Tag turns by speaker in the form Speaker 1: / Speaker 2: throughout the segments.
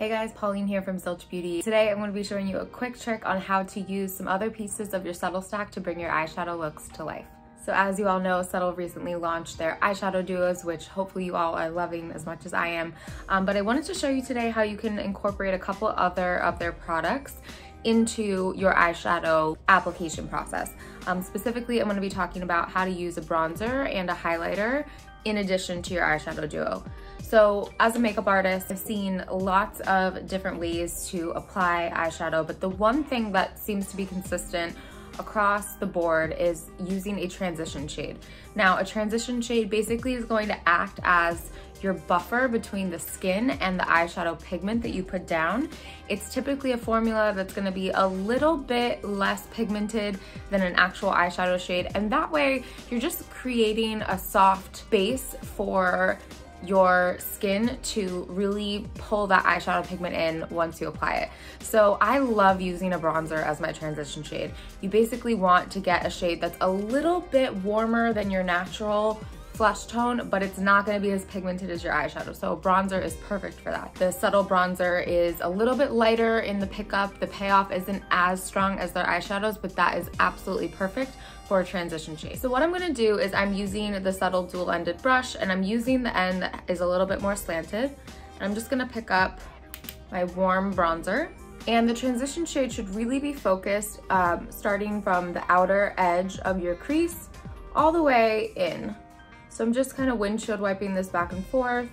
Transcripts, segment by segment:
Speaker 1: Hey guys, Pauline here from Zilch Beauty. Today I'm going to be showing you a quick trick on how to use some other pieces of your Subtle stack to bring your eyeshadow looks to life. So as you all know, Subtle recently launched their eyeshadow duos, which hopefully you all are loving as much as I am. But I wanted to show you today how you can incorporate a couple other of their products into your eyeshadow application process. Specifically, I'm going to be talking about how to use a bronzer and a highlighter in addition to your eyeshadow duo. So as a makeup artist, I've seen lots of different ways to apply eyeshadow, but the one thing that seems to be consistent across the board is using a transition shade. Now, a transition shade basically is going to act as your buffer between the skin and the eyeshadow pigment that you put down. It's typically a formula that's gonna be a little bit less pigmented than an actual eyeshadow shade, and that way you're just creating a soft base for your skin to really pull that eyeshadow pigment in once you apply it. So I love using a bronzer as my transition shade. You basically want to get a shade that's a little bit warmer than your natural flesh tone, but it's not going to be as pigmented as your eyeshadow. So a bronzer is perfect for that. The Subtle bronzer is a little bit lighter in the pickup. The payoff isn't as strong as their eyeshadows, but that is absolutely perfect for a transition shade. So what I'm going to do is I'm using the Subtle dual-ended brush, and I'm using the end that is a little bit more slanted. And I'm just going to pick up my warm bronzer. And the transition shade should really be focused starting from the outer edge of your crease all the way in. So I'm just kind of windshield wiping this back and forth.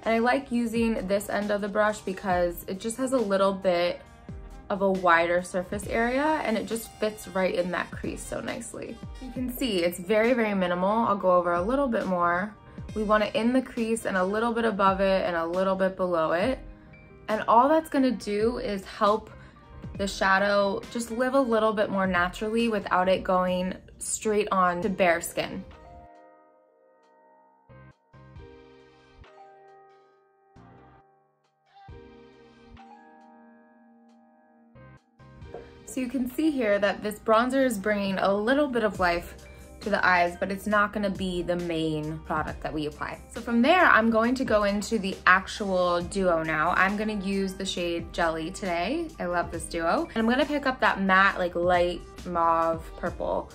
Speaker 1: And I like using this end of the brush because it just has a little bit of a wider surface area and it just fits right in that crease so nicely. You can see it's very, very minimal. I'll go over a little bit more. We want it in the crease and a little bit above it and a little bit below it. And all that's gonna do is help the shadow just live a little bit more naturally without it going straight on to bare skin. So you can see here that this bronzer is bringing a little bit of life to the eyes, but it's not gonna be the main product that we apply. So from there, I'm going to go into the actual duo now. I'm gonna use the shade Jelly today. I love this duo. And I'm gonna pick up that matte, like light mauve purple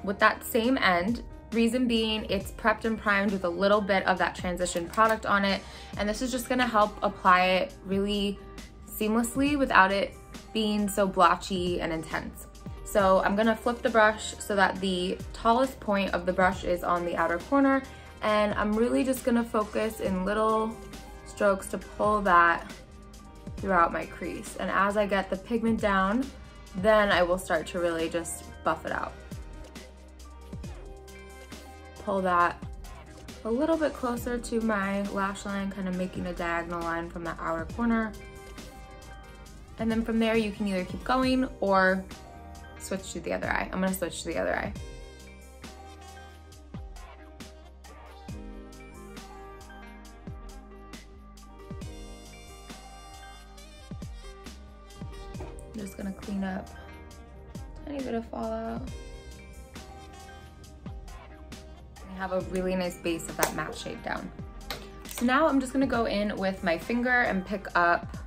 Speaker 1: with that same end. Reason being, it's prepped and primed with a little bit of that transition product on it. And this is just gonna help apply it really seamlessly without it being so blotchy and intense. So I'm gonna flip the brush so that the tallest point of the brush is on the outer corner, and I'm really just gonna focus in little strokes to pull that throughout my crease. And as I get the pigment down, then I will start to really just buff it out. Pull that a little bit closer to my lash line, kind of making a diagonal line from that outer corner. And then from there, you can either keep going or switch to the other eye. I'm gonna switch to the other eye. I'm just gonna clean up a tiny bit of fallout. I have a really nice base of that matte shade down. So now I'm just gonna go in with my finger and pick up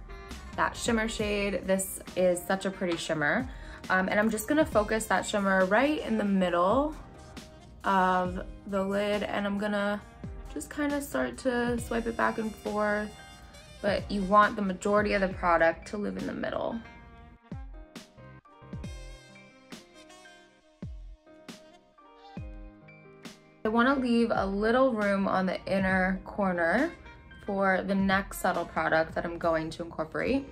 Speaker 1: that shimmer shade. This is such a pretty shimmer. And I'm just gonna focus that shimmer right in the middle of the lid, and I'm gonna just kind of start to swipe it back and forth, but you want the majority of the product to live in the middle. I wanna leave a little room on the inner corner for the next subtle product that I'm going to incorporate,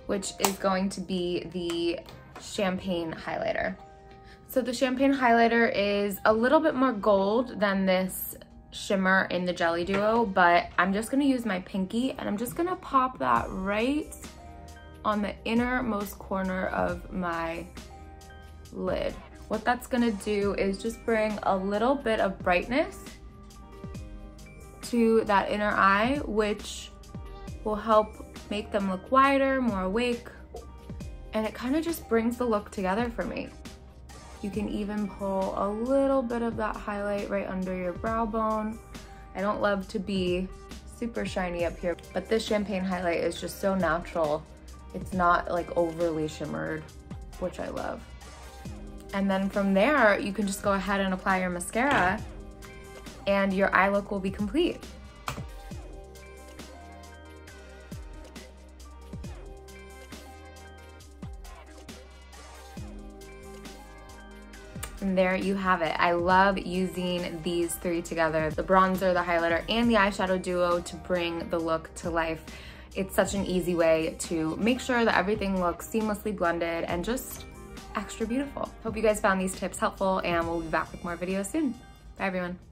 Speaker 1: which is going to be the champagne highlighter. So the champagne highlighter is a little bit more gold than this shimmer in the Jelly Duo, but I'm just gonna use my pinky and I'm just gonna pop that right on the innermost corner of my lid. What that's gonna do is just bring a little bit of brightness to that inner eye, which will help make them look wider, more awake, and it kind of just brings the look together for me. You can even pull a little bit of that highlight right under your brow bone. I don't love to be super shiny up here. But this champagne highlight is just so natural. It's not like overly shimmered, which I love. And then from there, you can just go ahead and apply your mascara and your eye look will be complete. And there you have it. I love using these three together, the bronzer, the highlighter, and the eyeshadow duo to bring the look to life. It's such an easy way to make sure that everything looks seamlessly blended and just extra beautiful. Hope you guys found these tips helpful, and we'll be back with more videos soon. Bye everyone.